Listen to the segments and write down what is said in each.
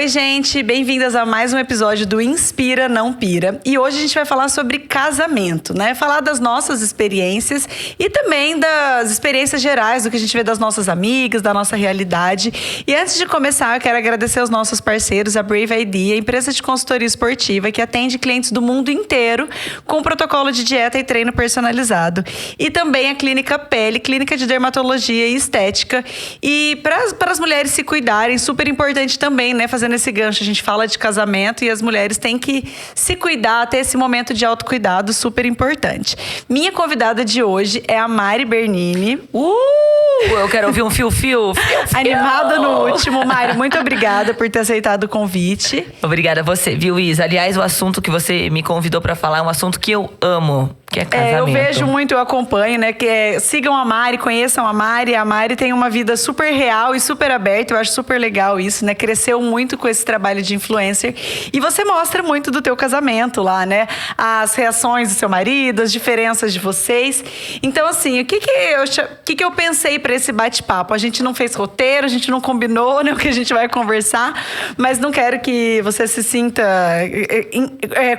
Oi, gente, bem-vindas a mais um episódio do Inspira Não Pira. E hoje a gente vai falar sobre casamento, né? Falar das nossas experiências e também das experiências gerais, do que a gente vê das nossas amigas, da nossa realidade. E antes de começar, eu quero agradecer aos nossos parceiros, a Brave ID, a empresa de consultoria esportiva que atende clientes do mundo inteiro com protocolo de dieta e treino personalizado. E também a Clínica Pele, clínica de dermatologia e estética. E para as mulheres se cuidarem, super importante também, né? Fazendo esse gancho, a gente fala de casamento e as mulheres têm que se cuidar, ter esse momento de autocuidado super importante. Minha convidada de hoje é a Mari Bernini. Eu quero ouvir um fio-fio. Animada no último. Mari, muito obrigada por ter aceitado o convite. Obrigada a você, viu, Isa? Aliás, o assunto que você me convidou pra falar é um assunto que eu amo, que é casamento. Eu vejo muito, eu acompanho, né? Sigam a Mari, conheçam a Mari. A Mari tem uma vida super real e super aberta. Eu acho super legal isso, né? Cresceu muito com esse trabalho de influencer. E você mostra muito do teu casamento lá, né? As reações do seu marido, as diferenças de vocês. Então, assim, o que eu pensei pra esse bate-papo? A gente não fez roteiro, a gente não combinou, né? O que a gente vai conversar. Mas não quero que você se sinta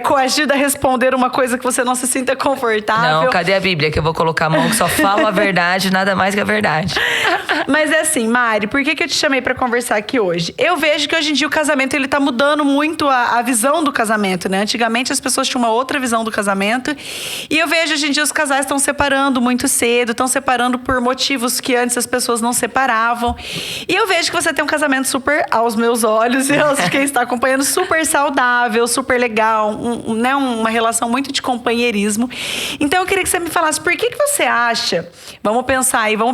coagida a responder uma coisa que você não se sinta confortável. Não, cadê a Bíblia? Que eu vou colocar a mão que só falo a verdade, nada mais que a verdade. Mas é assim, Mari, por que eu te chamei pra conversar aqui hoje? Eu vejo que hoje em dia o casamento, ele tá mudando muito a visão do casamento, né? Antigamente as pessoas tinham uma outra visão do casamento. E eu vejo hoje em dia os casais estão separando muito cedo, estão separando por motivos que antes as pessoas não separavam. E eu vejo que você tem um casamento super, aos meus olhos, e aos de quem está acompanhando, super saudável, super legal, né? Uma relação muito de companheirismo. Então eu queria que você me falasse por que você acha, vamos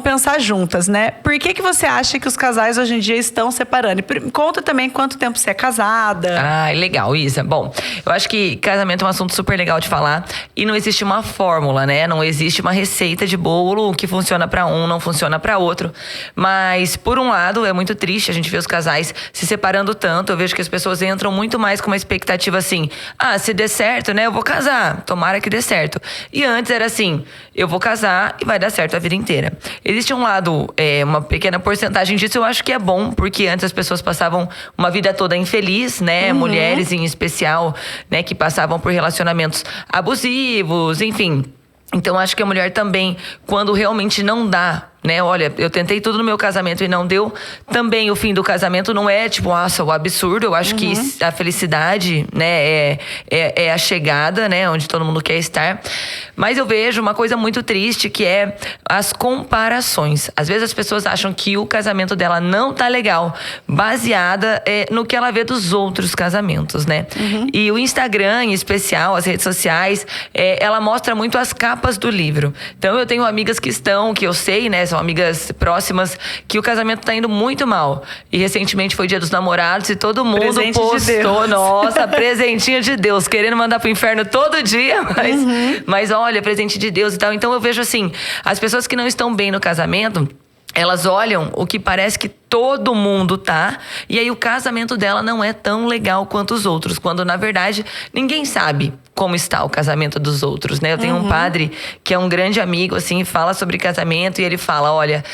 pensar juntas, né? Por que você acha que os casais hoje em dia estão separando? E conta também quanto tempo você é casada. Ah, legal, Isa. Bom, eu acho que casamento é um assunto super legal de falar e não existe uma fórmula, né? Não existe uma receita de bolo que funciona pra um, não funciona pra outro. Mas, por um lado, é muito triste a gente ver os casais se separando tanto. Eu vejo que as pessoas entram muito mais com uma expectativa assim, se der certo, né? Eu vou casar, tomara que dê certo. E antes era assim, eu vou casar e vai dar certo a vida inteira. Existe um lado, uma pequena porcentagem disso eu acho que é bom, porque antes as pessoas passavam uma vida toda infeliz, né? Uhum. Mulheres em especial, né? Que passavam por relacionamentos abusivos, enfim. Então acho que a mulher também, quando realmente não dá, né? Olha, eu tentei tudo no meu casamento e não deu. Também o fim do casamento não é tipo, nossa, o absurdo. Eu acho que a felicidade, né, é a chegada, né, onde todo mundo quer estar. Mas eu vejo uma coisa muito triste que é as comparações. Às vezes as pessoas acham que o casamento dela não tá legal, baseada no que ela vê dos outros casamentos, né? E o Instagram, em especial, as redes sociais, ela mostra muito as capas do livro. Então eu tenho amigas que eu sei, né, são amigas próximas, que o casamento tá indo muito mal. E recentemente foi Dia dos Namorados e todo mundo Presente postou, de Deus. Nossa, presentinho de Deus, querendo mandar pro inferno todo dia, mas olha, presente de Deus e tal. Então eu vejo assim, as pessoas que não estão bem no casamento, elas olham o que parece que todo mundo tá, e aí o casamento dela não é tão legal quanto os outros, quando na verdade ninguém sabe como está o casamento dos outros, né? Eu tenho um padre que é um grande amigo, assim, fala sobre casamento e ele fala, olha,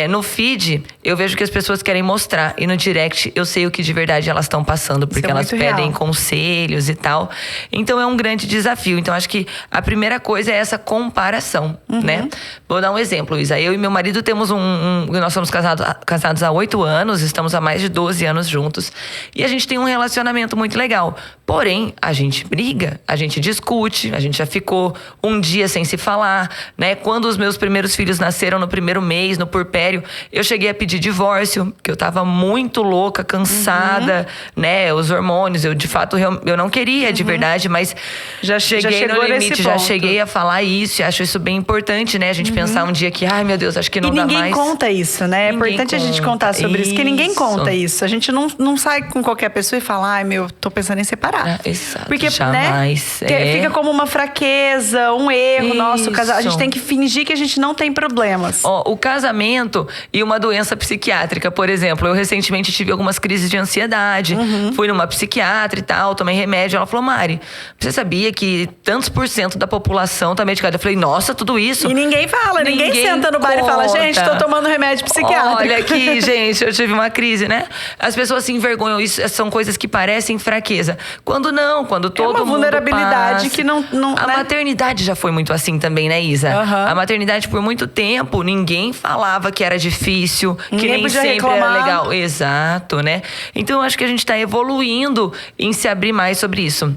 no feed eu vejo que as pessoas querem mostrar e no direct eu sei o que de verdade elas estão passando, porque elas pedem real. Conselhos e tal. Então é um grande desafio. Então acho que a primeira coisa é essa comparação, né? Vou dar um exemplo, Isa. Eu e meu marido temos nós somos casados há 8 anos, estamos há mais de 12 anos juntos. E a gente tem um relacionamento muito legal. Porém, a gente briga, a gente discute, a gente já ficou um dia sem se falar, né? Quando os meus primeiros filhos nasceram no primeiro mês, no puerpério, eu cheguei a pedir divórcio, porque eu tava muito louca, cansada, né? Os hormônios, eu de fato, eu não queria de verdade, mas já cheguei no limite, já cheguei a falar isso, e acho isso bem importante, né? A gente pensar um dia que, ai meu Deus, acho que não dá mais. E ninguém conta isso, né? É importante a gente contar sobre isso, porque ninguém conta isso. A gente não sai com qualquer pessoa e fala, ai meu, tô pensando em separar. Exato, porque, jamais. Né? demais. Fica como uma fraqueza, um erro nosso. A gente tem que fingir que a gente não tem problemas. O casamento e uma doença psiquiátrica, por exemplo. Eu recentemente tive algumas crises de ansiedade. Fui numa psiquiatra e tal, tomei remédio. Ela falou, Mari, você sabia que tantos % da população tá medicada? Eu falei, nossa, tudo isso? E ninguém fala, ninguém senta no bar e fala, gente, tô tomando remédio psiquiátrico. Olha aqui, gente, eu tive uma crise, né? As pessoas se envergonham. Isso são coisas que parecem fraqueza. Quando não, quando todo mundo É uma vulnerabilidade passa. que não A né? maternidade já foi muito assim também, né, Isa? A maternidade, por muito tempo, ninguém falava que era difícil, que nem podia sempre reclamar. era legal. Exato, né? Então, eu acho que a gente tá evoluindo em se abrir mais sobre isso.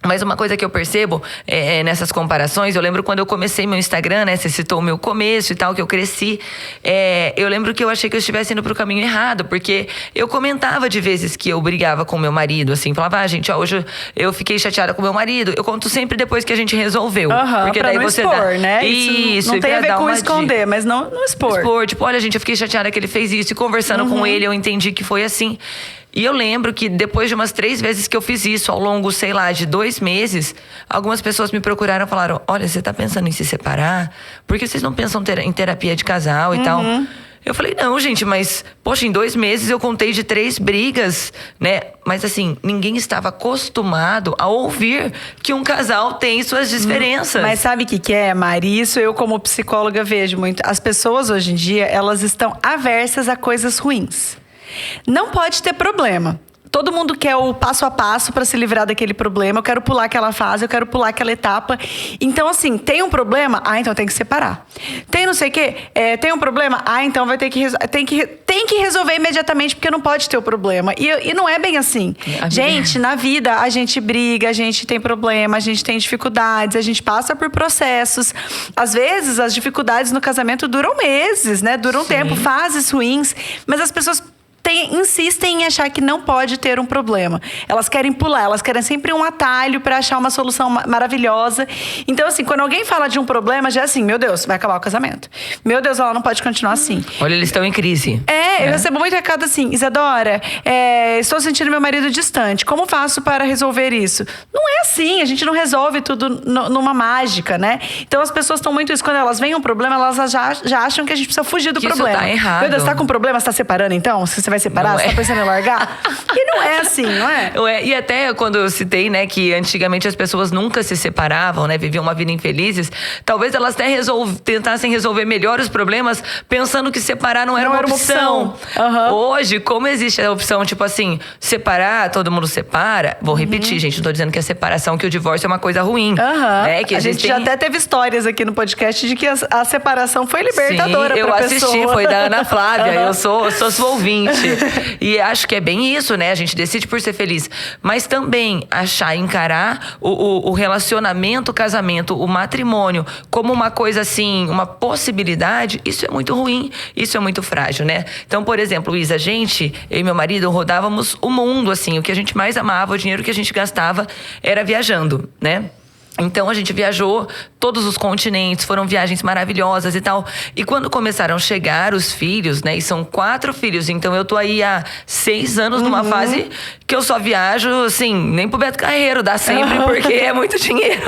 Mas uma coisa que eu percebo nessas comparações, eu lembro quando eu comecei meu Instagram, né? Você citou o meu começo e tal, que eu cresci. Eu lembro que eu achei que eu estivesse indo pro caminho errado, porque eu comentava de vezes que eu brigava com meu marido, assim, falava, gente, hoje eu fiquei chateada com meu marido. Eu conto sempre depois que a gente resolveu. Porque pra daí não você expor, dá... né? Isso, não tem a ver com esconder, dica. mas não expor. Tipo, olha, gente, eu fiquei chateada que ele fez isso. E conversando com ele, eu entendi que foi assim. E eu lembro que depois de umas 3 vezes que eu fiz isso, ao longo, sei lá, de 2 meses, algumas pessoas me procuraram e falaram, olha, você tá pensando em se separar? Por que vocês não pensam em terapia de casal e tal? Eu falei, não, gente, mas, poxa, em 2 meses eu contei de 3 brigas, né? Mas assim, ninguém estava acostumado a ouvir que um casal tem suas diferenças. Mas sabe o que é, Mari? Isso eu, como psicóloga, vejo muito. As pessoas, hoje em dia, elas estão aversas a coisas ruins. Não pode ter problema. Todo mundo quer o passo a passo para se livrar daquele problema. Eu quero pular aquela fase, eu quero pular aquela etapa. Então, assim, tem um problema? Então tem que separar. Tem não sei o quê? Tem um problema? Então vai ter que tem que resolver imediatamente, porque não pode ter o problema. E não é bem assim. Gente, na vida a gente briga, a gente tem problema, a gente tem dificuldades, a gente passa por processos. Às vezes, as dificuldades no casamento duram meses, né? Duram tempo, fases ruins. Mas as pessoas insistem em achar que não pode ter um problema. Elas querem pular, elas querem sempre um atalho para achar uma solução maravilhosa. Então, assim, quando alguém fala de um problema, já é assim, meu Deus, vai acabar o casamento. Meu Deus, ela não pode continuar assim. Olha, eles estão em crise. Eu recebo muito recado assim, Isadora, estou sentindo meu marido distante. Como faço para resolver isso? Não é assim, a gente não resolve tudo numa mágica, né? Então, as pessoas estão muito isso. Quando elas veem um problema, elas já acham que a gente precisa fugir do problema. Isso tá errado. Meu Deus, você tá com um problema? Você tá separando então? Você vai separar? Você tá pensando em largar? E não é assim, não é? E até quando eu citei, né, que antigamente as pessoas nunca se separavam, né, viviam uma vida infelizes, talvez elas até tentassem resolver melhor os problemas pensando que separar não era uma opção. Hoje, como existe a opção, tipo assim, separar, todo mundo separa. Vou repetir, gente, não tô dizendo que a separação, que o divórcio é uma coisa ruim. Né, que a gente já até teve histórias aqui no podcast de que a separação foi libertadora pra pessoa. Eu assisti, foi da Ana Flávia, eu sou sua ouvinte. E acho que é bem isso, né? A gente decide por ser feliz. Mas também encarar o relacionamento, o casamento, o matrimônio como uma coisa assim, uma possibilidade, isso é muito ruim, isso é muito frágil, né? Então, por exemplo, Isa, eu e meu marido rodávamos o mundo, assim. O que a gente mais amava, o dinheiro que a gente gastava era viajando, né? Então, a gente viajou todos os continentes, foram viagens maravilhosas e tal. E quando começaram a chegar os filhos, né? E são 4 filhos, então eu tô aí há 6 anos numa fase que eu só viajo, assim, nem pro Beto Carreiro, dá sempre, porque é muito dinheiro,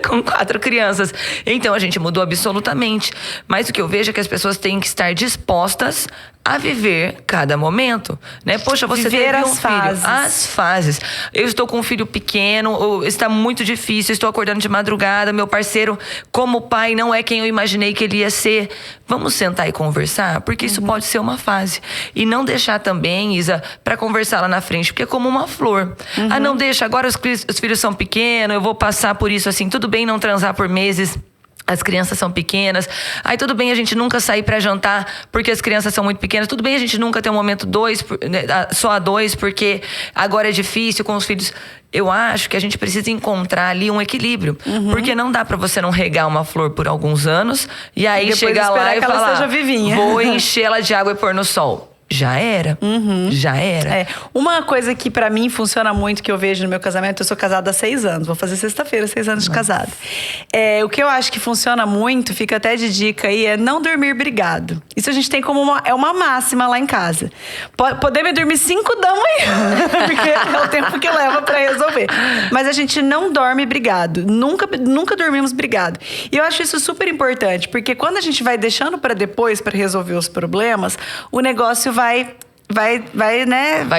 com 4 crianças. Então, a gente mudou absolutamente. Mas o que eu vejo é que as pessoas têm que estar dispostas a viver cada momento, né? Poxa, você viver teve um as filho. fases. As fases. Eu estou com um filho pequeno, está muito difícil, estou acordando de madrugada, meu parceiro, como pai, não é quem eu imaginei que ele ia ser. Vamos sentar e conversar? Porque isso pode ser uma fase. E não deixar também, Isa, para conversar lá na frente, porque é como uma flor. Não deixa, agora os filhos são pequenos, eu vou passar por isso assim, tudo bem não transar por meses. As crianças são pequenas. Tudo bem a gente nunca sair pra jantar porque as crianças são muito pequenas. Tudo bem a gente nunca ter um momento só a 2 porque agora é difícil com os filhos. Eu acho que a gente precisa encontrar ali um equilíbrio. Porque não dá pra você não regar uma flor por alguns anos e aí chegar lá e falar, ela seja vivinha. Vou encher ela de água e pôr no sol. já era. Já era. É. Uma coisa que pra mim funciona muito, que eu vejo no meu casamento, eu sou casada há 6 anos. Vou fazer sexta-feira, 6 anos de casada. O que eu acho que funciona muito, fica até de dica aí, é não dormir brigado. Isso a gente tem como uma máxima lá em casa. Podemos dormir 5 da manhã, porque é o tempo que leva pra resolver. Mas a gente não dorme brigado. Nunca dormimos brigado. E eu acho isso super importante, porque quando a gente vai deixando pra depois, pra resolver os problemas, o negócio vai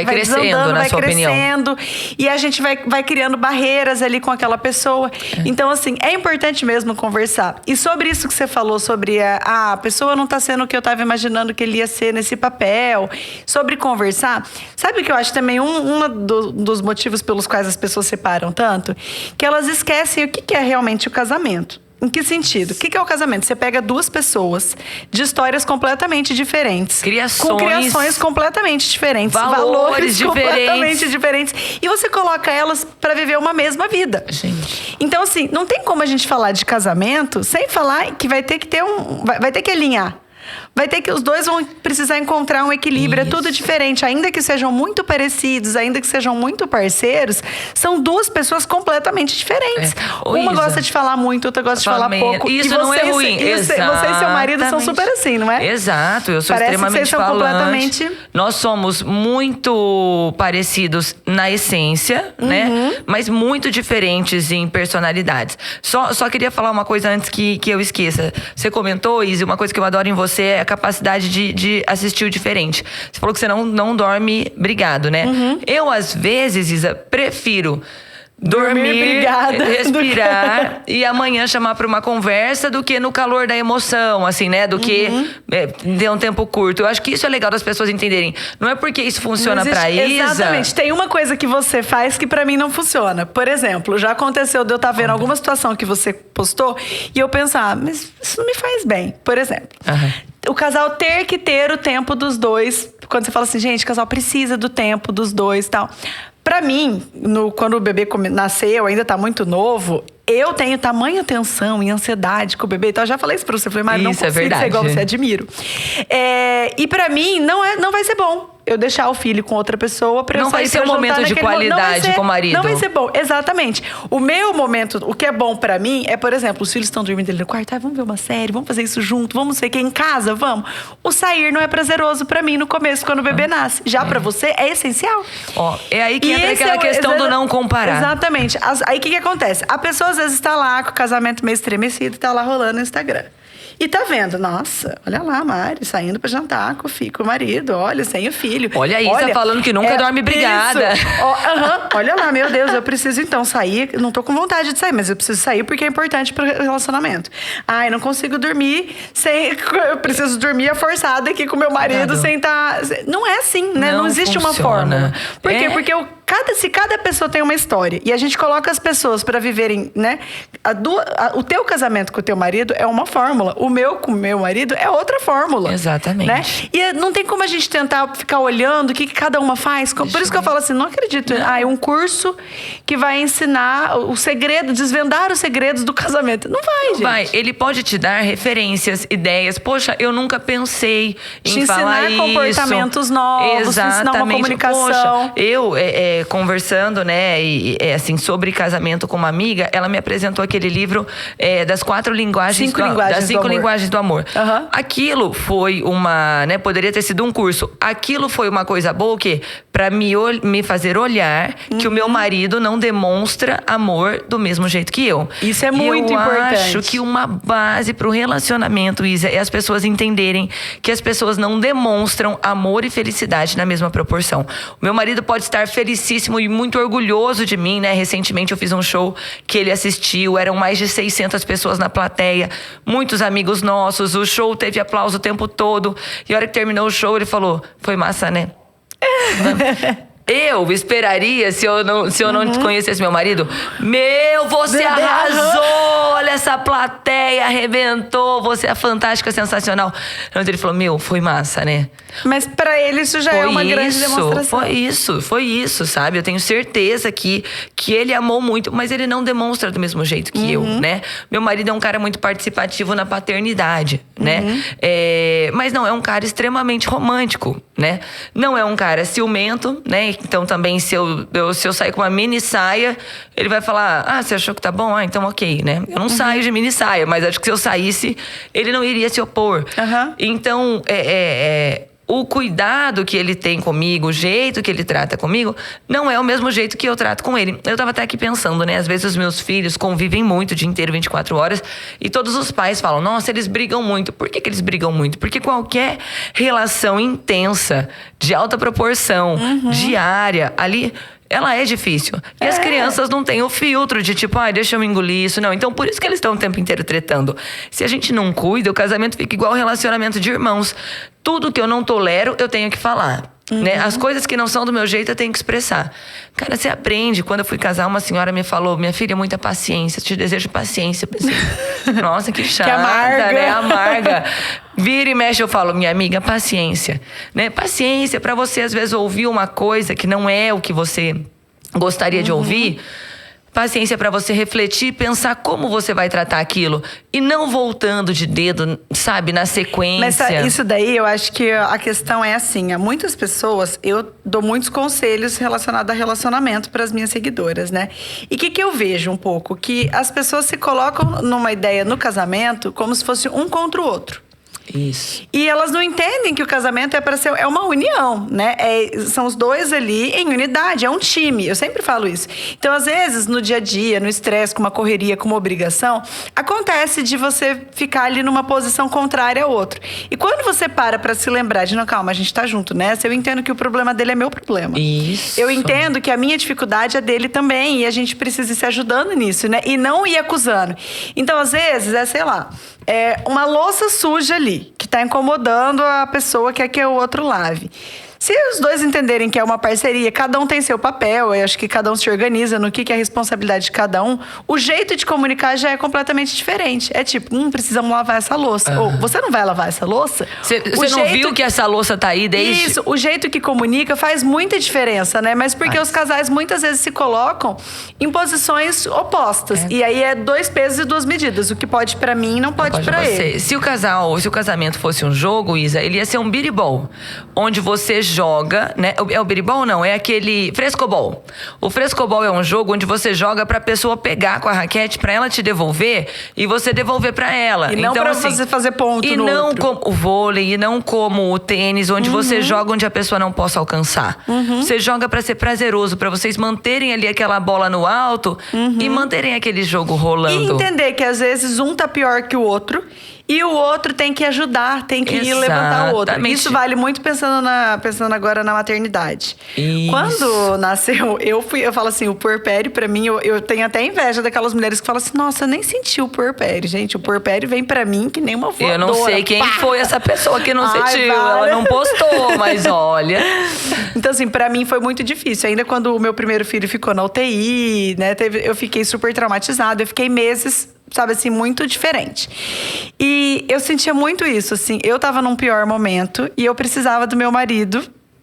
crescendo, na sua opinião. E a gente vai criando barreiras ali com aquela pessoa. Então, assim, é importante mesmo conversar. E sobre isso que você falou, sobre a pessoa não tá sendo o que eu tava imaginando que ele ia ser nesse papel. Sobre conversar. Sabe o que eu acho também? Dos motivos pelos quais as pessoas separam tanto? Que elas esquecem o que é realmente o casamento. Em que sentido? O que é o casamento? Você pega 2 pessoas de histórias completamente diferentes. Com criações completamente diferentes. Valores completamente diferentes. E você coloca elas pra viver uma mesma vida. Gente. Então, assim, não tem como a gente falar de casamento sem falar que vai ter que ter vai ter que alinhar. Vai ter que os dois vão precisar encontrar um equilíbrio. Isso. É tudo diferente. Ainda que sejam muito parecidos, ainda que sejam muito parceiros, são 2 pessoas completamente diferentes. Uma gosta de falar muito, outra gosta de falar pouco. Isso não é ruim. Você e seu marido são super assim, não é? Exato. Eu sou extremamente falante. Nós somos muito parecidos na essência, né? Mas muito diferentes em personalidades. Só queria falar uma coisa antes que eu esqueça. Você comentou, Izzy, uma coisa que eu adoro em você é a capacidade de assistir o diferente. Você falou que você não dorme brigado, né? Eu, às vezes, Isa, prefiro dormir, respirar e amanhã chamar para uma conversa do que no calor da emoção, assim, né? Do que ter um tempo curto. Eu acho que isso é legal das pessoas entenderem. Não é porque isso funciona pra Isa. Exatamente. Tem uma coisa que você faz que pra mim não funciona. Por exemplo, já aconteceu de eu estar vendo alguma situação que você postou e eu pensar, mas isso não me faz bem. Por exemplo, o casal ter que ter o tempo dos dois. Quando você fala assim, gente, o casal precisa do tempo dos dois e tal. Pra mim, quando o bebê nasceu, ainda tá muito novo, eu tenho tamanha tensão e ansiedade com o bebê. Então, eu já falei isso pra você. Eu falei, mas não consigo ser igual você, admiro. E pra mim, não vai ser bom eu deixar o filho com outra pessoa pra eu sair. Não vai ser um momento de qualidade com o marido. Não vai ser bom, exatamente. O meu momento, o que é bom pra mim é, por exemplo, os filhos estão dormindo ali no quarto, vamos ver uma série, vamos fazer isso junto, vamos ver que em casa, vamos. O sair não é prazeroso pra mim no começo, quando o bebê nasce. Já pra você, é essencial. É aí que entra aquela questão do não comparar. Exatamente. Aí o que acontece? A pessoa às vezes tá lá com o casamento meio estremecido, tá lá rolando no Instagram. E tá vendo, nossa, olha lá a Mari saindo pra jantar com o marido, olha, sem o filho. Olha a Isa falando que nunca dorme brigada. Olha lá, meu Deus, eu preciso então sair. Não tô com vontade de sair, mas eu preciso sair porque é importante pro relacionamento. Ai, não consigo dormir eu preciso dormir forçada aqui com meu marido sem estar. Não é assim, né? Não existe uma fórmula. Por quê? Porque se cada pessoa tem uma história e a gente coloca as pessoas pra viverem, né? O teu casamento com o teu marido é uma fórmula. O meu com o meu marido é outra fórmula. Exatamente. Né? E não tem como a gente tentar ficar olhando o que cada uma faz. Por isso que eu falo assim, não acredito. É um curso que vai ensinar o segredo, desvendar os segredos do casamento. Não vai, gente. Vai. Ele pode te dar referências, ideias. Poxa, eu nunca pensei em falar isso. Te ensinar comportamentos novos, te ensinar uma comunicação. Poxa, eu conversando, né, assim, sobre casamento com uma amiga, ela me apresentou aquele livro das 4 linguagens das 5 linguagens do amor. Aquilo foi poderia ter sido um curso. Aquilo foi uma coisa boa, o quê? Pra me fazer olhar que o meu marido não demonstra amor do mesmo jeito que eu. Isso é muito importante. Eu acho que uma base pro relacionamento, Isa, é as pessoas entenderem que as pessoas não demonstram amor e felicidade na mesma proporção. O meu marido pode estar felicíssimo e muito orgulhoso de mim, né? Recentemente eu fiz um show que ele assistiu, eram mais de 600 pessoas na plateia, muitos amigos nossos, o show teve aplauso o tempo todo. E a hora que terminou o show, ele falou, foi massa, né? Eu esperaria, se eu não conhecesse meu marido, você Bebê, arrasou! Olha essa plateia, arrebentou, você é fantástica, sensacional. Então ele falou, foi massa, né? Mas pra ele isso já é uma grande demonstração. Foi isso, sabe? Eu tenho certeza que ele amou muito, mas ele não demonstra do mesmo jeito que eu, né? Meu marido é um cara muito participativo na paternidade, né? Mas não, é um cara extremamente romântico, né? Não é um cara ciumento, né? Então também se eu sair com uma mini saia, ele vai falar, você achou que tá bom? Então ok, né? Eu não saio de mini saia, mas acho que se eu saísse, ele não iria se opor. Então, o cuidado que ele tem comigo, o jeito que ele trata comigo, não é o mesmo jeito que eu trato com ele. Eu tava até aqui pensando, né? Às vezes os meus filhos convivem muito o dia inteiro, 24 horas, e todos os pais falam, nossa, eles brigam muito. Por que eles brigam muito? Porque qualquer relação intensa, de alta proporção, diária, ali, ela é difícil. E as crianças não têm o filtro de tipo, deixa eu me engolir isso. Não, então por isso que eles estão o tempo inteiro tretando. Se a gente não cuida, o casamento fica igual relacionamento de irmãos. Tudo que eu não tolero, eu tenho que falar. Né? As coisas que não são do meu jeito, eu tenho que expressar. Cara, você aprende. Quando eu fui casar, uma senhora me falou, minha filha, muita paciência, te desejo paciência. Eu pensei, nossa, que chata, que amarga. Né? Amarga. Vira e mexe, eu falo, minha amiga, paciência. Né? Paciência pra você, às vezes, ouvir uma coisa que não é o que você gostaria de ouvir. Paciência para você refletir e pensar como você vai tratar aquilo. E não voltando de dedo, sabe, na sequência. Mas isso daí, eu acho que a questão é assim. Há muitas pessoas, eu dou muitos conselhos relacionados a relacionamento para as minhas seguidoras, né? E o que eu vejo um pouco? Que as pessoas se colocam numa ideia no casamento como se fosse um contra o outro. Isso. E elas não entendem que o casamento é para ser uma união, né? São os dois ali em unidade, é um time. Eu sempre falo isso. Então, às vezes, no dia a dia, no estresse, com uma correria, com uma obrigação, acontece de você ficar ali numa posição contrária ao outro. E quando você para se lembrar de, não, calma, a gente tá junto nessa, eu entendo que o problema dele é meu problema. Isso. Eu entendo que a minha dificuldade é dele também, e a gente precisa ir se ajudando nisso, né? E não ir acusando. Então, às vezes, sei lá, uma louça suja ali, que está incomodando a pessoa que quer que o outro lave. Se os dois entenderem que é uma parceria, cada um tem seu papel, eu acho que cada um se organiza no que é a responsabilidade de cada um, o jeito de comunicar já é completamente diferente. É tipo, precisamos lavar essa louça. Ou, você não vai lavar essa louça? Você não viu que essa louça tá aí desde... Isso, o jeito que comunica faz muita diferença, né? Mas porque os casais muitas vezes se colocam em posições opostas. E aí é 2 pesos e 2 medidas. O que pode pra mim, não pode pra ele. Se o casamento fosse um jogo, Isa, ele ia ser um biribol. Onde você joga, né? É o biribol, não, é aquele frescobol. O frescobol é um jogo onde você joga pra pessoa pegar com a raquete pra ela te devolver e você devolver pra ela. E não então, pra assim, você fazer ponto e no não outro. como o vôlei, e não como o tênis, onde você joga onde a pessoa não possa alcançar. Você joga pra ser prazeroso, pra vocês manterem ali aquela bola no alto e manterem aquele jogo rolando. E entender que às vezes um tá pior que o outro. E o outro tem que ajudar, tem que ir levantar o outro. Isso vale muito pensando agora na maternidade. Isso. Quando nasceu, eu falo assim, o puerpério pra mim, eu tenho até inveja daquelas mulheres que falam assim, nossa, eu nem senti o puerpério. Gente, o puerpério vem pra mim que nem uma voadora. Eu não sei quem foi essa pessoa que não sentiu. Vale. Ela não postou, mas olha... Então, assim, pra mim foi muito difícil. Ainda quando o meu primeiro filho ficou na UTI, né, eu fiquei super traumatizada. Eu fiquei meses... sabe assim, muito diferente. E eu sentia muito isso, assim. Eu tava num pior momento e eu precisava do meu marido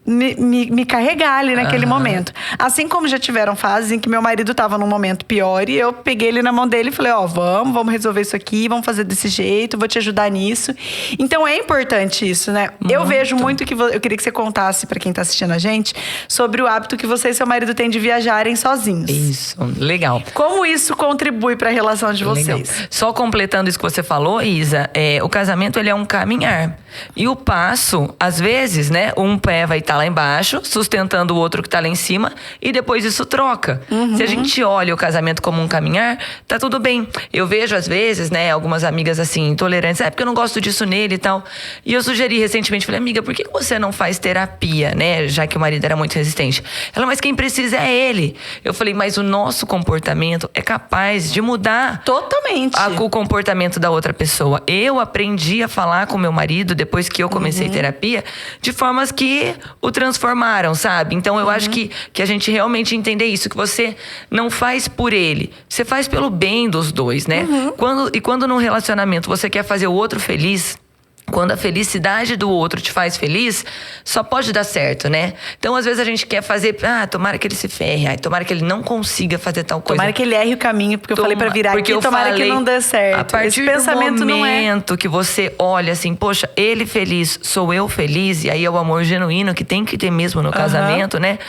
me carregar ali naquele momento. Assim como já tiveram fases em que meu marido tava num momento pior e eu peguei ele na mão dele e falei, vamos resolver isso aqui, vamos fazer desse jeito, vou te ajudar nisso. Então é importante isso, né? Eu vejo muito que eu queria que você contasse pra quem tá assistindo a gente sobre o hábito que você e seu marido têm de viajarem sozinhos. Isso, legal. Como isso contribui pra relação de vocês? Legal. Só completando isso que você falou, Isa, o casamento ele é um caminhar. E o passo, às vezes, né, um pé vai estar lá embaixo, sustentando o outro que tá lá em cima, e depois isso troca. Se a gente olha o casamento como um caminhar, tá tudo bem. Eu vejo, às vezes, né, algumas amigas assim, intolerantes, porque eu não gosto disso nele e tal. E eu sugeri recentemente, falei, amiga, por que você não faz terapia, né, já que o marido era muito resistente? Ela, mas quem precisa é ele. Eu falei, mas o nosso comportamento é capaz de mudar totalmente o comportamento da outra pessoa. Eu aprendi a falar com meu marido depois que eu comecei terapia, de formas que o transformaram, sabe? Então eu acho que a gente realmente entender isso, que você não faz por ele, você faz pelo bem dos dois, né? Quando num relacionamento você quer fazer o outro feliz, quando a felicidade do outro te faz feliz, só pode dar certo, né? Então, às vezes, a gente quer fazer... tomara que ele se ferre. Tomara que ele não consiga fazer tal coisa. Tomara que ele erre o caminho, porque eu falei pra virar aqui. Tomara que não dê certo. A partir do momento que você olha assim... Poxa, ele feliz, sou eu feliz. E aí é o amor genuíno que tem que ter mesmo no casamento, né?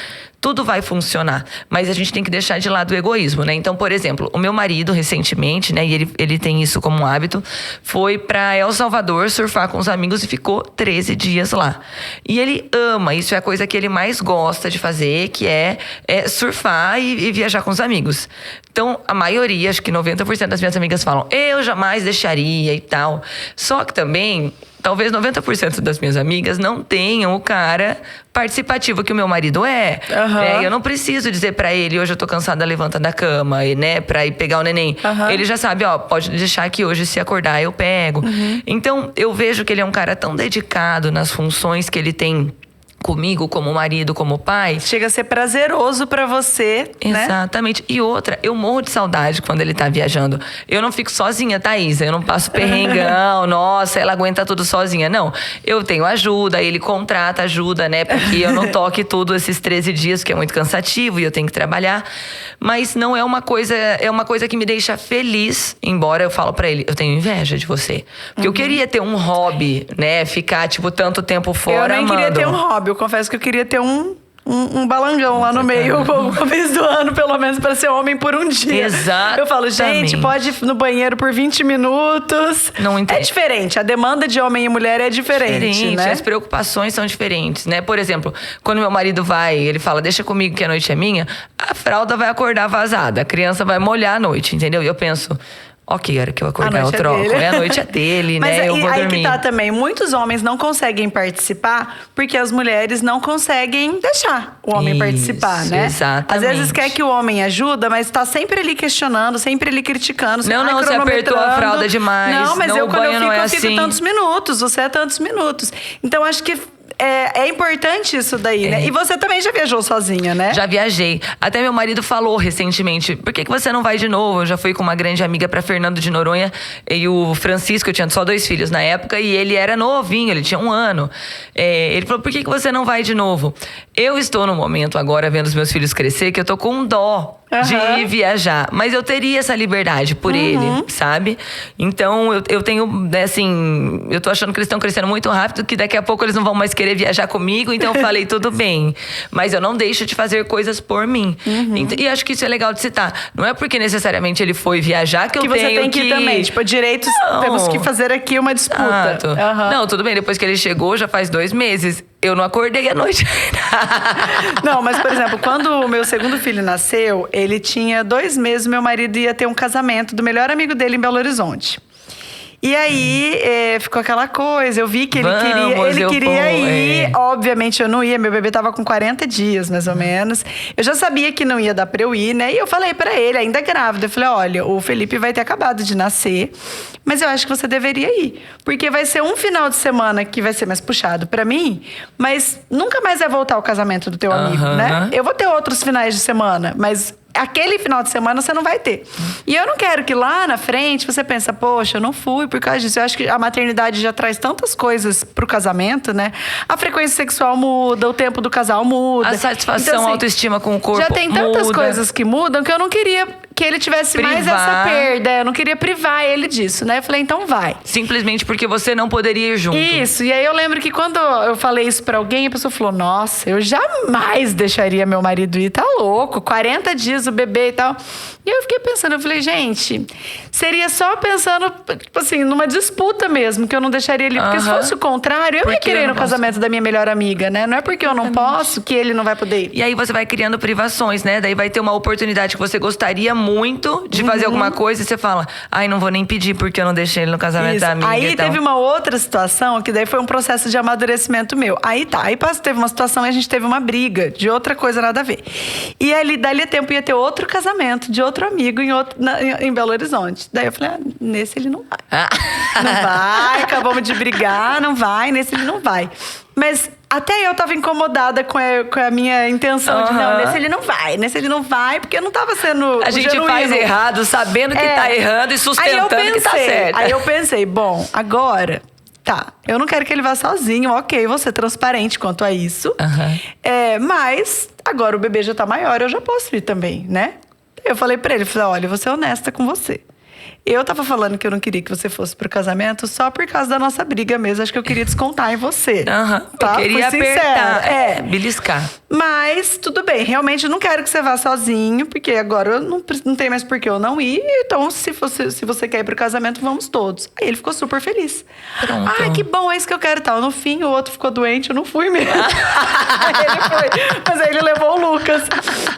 Tudo vai funcionar, mas a gente tem que deixar de lado o egoísmo, né? Então, por exemplo, o meu marido, recentemente, né? E ele tem isso como um hábito, foi pra El Salvador surfar com os amigos e ficou 13 dias lá. E ele ama, isso é a coisa que ele mais gosta de fazer, que é surfar e viajar com os amigos. Então, a maioria, acho que 90% das minhas amigas falam, eu jamais deixaria e tal. Só que também... Talvez 90% das minhas amigas não tenham o cara participativo que o meu marido é. Eu não preciso dizer pra ele, hoje eu tô cansada, levanta da cama, né, pra ir pegar o neném. Ele já sabe, pode deixar que hoje, se acordar, eu pego. Então, eu vejo que ele é um cara tão dedicado nas funções que ele tem comigo, como marido, como pai. Chega a ser prazeroso pra você, né? Exatamente. E outra, eu morro de saudade quando ele tá viajando. Eu não fico sozinha, Thaís. Eu não passo perrengão, nossa, ela aguenta tudo sozinha. Não, eu tenho ajuda, ele contrata ajuda, né? Porque eu não toque tudo esses 13 dias, que é muito cansativo e eu tenho que trabalhar. Mas não é uma coisa... É uma coisa que me deixa feliz, embora eu falo pra ele, eu tenho inveja de você. Porque eu queria ter um hobby, né? Ficar, tipo, tanto tempo fora, eu nem queria ter um hobby. Eu confesso que eu queria ter um balangão lá no meio, uma vez do ano, pelo menos, para ser homem por um dia. Exatamente. Eu falo, gente, pode ir no banheiro por 20 minutos. Não entendo. É diferente, a demanda de homem e mulher é diferente, né? As preocupações são diferentes, né? Por exemplo, quando meu marido vai, ele fala, deixa comigo que a noite é minha, a fralda vai acordar vazada, a criança vai molhar a noite, entendeu? E eu penso... Ok, a hora que eu acordar eu troco. A noite é dele, mas né? Eu vou aí dormir. Que tá também. Muitos homens não conseguem participar porque as mulheres não conseguem deixar o homem participar, né? Exatamente. Às vezes quer que o homem ajuda, mas tá sempre ali questionando, sempre ali criticando. Não, você apertou a fralda demais. Não, mas não, quando eu fico assim. tantos minutos, você é tantos minutos. Então, acho que é importante isso daí, né? E você também já viajou sozinha, né? Já viajei. Até meu marido falou recentemente, por que você não vai de novo? Eu já fui com uma grande amiga pra Fernando de Noronha e o Francisco, eu tinha só 2 filhos na época, e ele era novinho, ele tinha 1 ano. Ele falou, por que você não vai de novo? Eu estou no momento agora, vendo os meus filhos crescer, que eu tô com dó de viajar. Mas eu teria essa liberdade por ele, sabe? Então, eu tenho, assim... Eu tô achando que eles estão crescendo muito rápido, que daqui a pouco eles não vão mais querer viajar comigo. Então, eu falei, tudo bem. Mas eu não deixo de fazer coisas por mim. E acho que isso é legal de citar. Não é porque necessariamente ele foi viajar que eu tenho que... você tem que ir também. Tipo, direitos... Não. Temos que fazer aqui uma disputa. Não, tudo bem. Depois que ele chegou, já faz 2 meses... Eu não acordei à noite. Não, mas, por exemplo, quando o meu segundo filho nasceu, ele tinha 2 meses, meu marido ia ter um casamento do melhor amigo dele em Belo Horizonte. E aí, ficou aquela coisa, eu vi que ele queria ir. Obviamente eu não ia, meu bebê tava com 40 dias, mais ou menos. Eu já sabia que não ia dar pra eu ir, né? E eu falei pra ele, ainda grávida, eu falei, olha, o Felipe vai ter acabado de nascer, mas eu acho que você deveria ir. Porque vai ser um final de semana que vai ser mais puxado pra mim, mas nunca mais vai voltar ao casamento do teu amigo, né? Eu vou ter outros finais de semana, mas... aquele final de semana você não vai ter. E eu não quero que lá na frente você pense, poxa, eu não fui por causa disso. Eu acho que a maternidade já traz tantas coisas pro casamento, né? A frequência sexual muda, o tempo do casal muda. A satisfação, então, assim, a autoestima com o corpo já tem tantas coisas que mudam que eu não queria que ele tivesse mais essa perda. Eu não queria privar ele disso, né? Eu falei, então vai. Simplesmente porque você não poderia ir junto. Isso. E aí eu lembro que quando eu falei isso pra alguém, a pessoa falou, nossa, eu jamais deixaria meu marido ir. Tá louco. 40 dias o bebê e tal. E eu fiquei pensando, eu falei, gente, seria só pensando, tipo assim, numa disputa mesmo, que eu não deixaria ele. Porque se fosse o contrário, eu ia querer ir no casamento da minha melhor amiga, né? Não é porque eu não posso que ele não vai poder ir. E aí você vai criando privações, né? Daí vai ter uma oportunidade que você gostaria muito muito de fazer alguma coisa e você fala, ai, não vou nem pedir porque eu não deixei ele no casamento da amiga. Aí teve uma outra situação que daí foi um processo de amadurecimento meu. Aí teve uma situação e a gente teve uma briga de outra coisa nada a ver. E ali, dali a tempo ia ter outro casamento de outro amigo em Belo Horizonte. Daí eu falei, nesse ele não vai. Não vai, acabamos de brigar, não vai, nesse ele não vai. Mas até eu tava incomodada com a minha intenção de não, nesse ele não vai, porque eu não tava sendo A gente genuíno. faz errado, sabendo que tá errando e sustentando que tá certo. Aí eu pensei, bom, agora, tá, eu não quero que ele vá sozinho, ok, vou ser transparente quanto a isso. Mas agora o bebê já tá maior, eu já posso ir também, né? Eu falei pra ele, olha, eu vou ser honesta com você. Eu tava falando que eu não queria que você fosse pro casamento só por causa da nossa briga mesmo. Acho que eu queria descontar em você. Tá? Eu queria fui apertar, sincera. beliscar. Mas, tudo bem. Realmente, eu não quero que você vá sozinho. Porque agora eu não tem mais por que eu não ir. Então, se você quer ir pro casamento, vamos todos. Aí ele ficou super feliz. Pronto. Ai, que bom, é isso que eu quero e tal. No fim, o outro ficou doente, eu não fui mesmo. Aí ele foi. Mas aí ele levou o Lucas.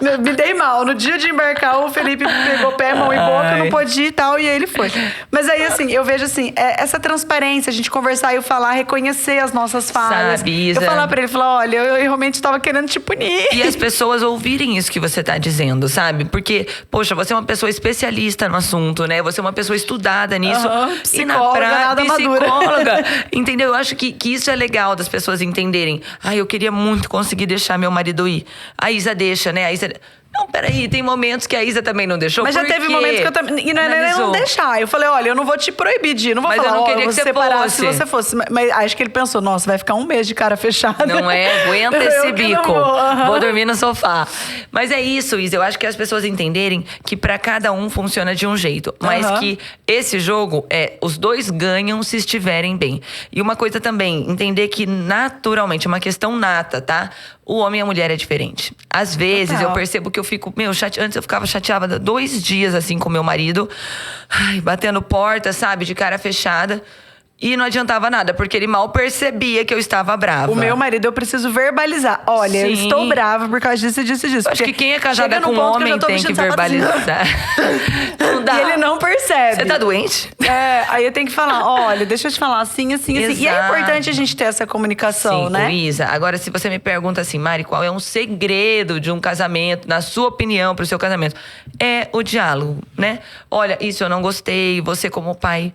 Me dei mal. No dia de embarcar, o Felipe pegou pé, mão e boca, eu não pude ir e tal. E aí ele foi. Mas aí, assim, eu vejo assim, essa transparência, a gente conversar e eu falar, reconhecer as nossas falhas. Sabe, Isa? Eu falar pra ele, olha, eu realmente tava querendo te punir. E as pessoas ouvirem isso que você tá dizendo, sabe? Porque, poxa, você é uma pessoa especialista no assunto, né? Você é uma pessoa estudada nisso. Psicóloga, nada madura. Psicóloga. Entendeu? Eu acho que isso é legal das pessoas entenderem. Ai, eu queria muito conseguir deixar meu marido ir. A Isa deixa, né? A Isa... Não, peraí, tem momentos que a Isa também não deixou. Mas já teve momentos que eu também. E não é não deixar. Eu falei, olha, eu não vou te proibir de ir. Não vou falar, eu não queria que você fosse. Se você fosse. Mas acho que ele pensou, nossa, vai ficar um mês de cara fechada. Não é? Aguenta esse bico. Vou dormir no sofá. Mas é isso, Isa. Eu acho que as pessoas entenderem que pra cada um funciona de um jeito. Mas que esse jogo os dois ganham se estiverem bem. E uma coisa também, entender que naturalmente, é uma questão nata, tá? O homem e a mulher é diferente. Às vezes eu percebo que eu fico, chateada. Antes eu ficava chateada 2 dias assim com meu marido, batendo porta, sabe, de cara fechada. E não adiantava nada, porque ele mal percebia que eu estava brava. O meu marido, eu preciso verbalizar. Olha, eu estou brava por causa disso, disso e disso. Acho que quem é casada com um homem tem que verbalizar. Não dá. E ele não percebe. Você tá doente? Aí eu tenho que falar, olha, deixa eu te falar assim, assim, assim. E é importante a gente ter essa comunicação, né? Isa, agora se você me pergunta assim, Mari, qual é um segredo de um casamento, na sua opinião, pro seu casamento? É o diálogo, né? Olha, isso eu não gostei, você como pai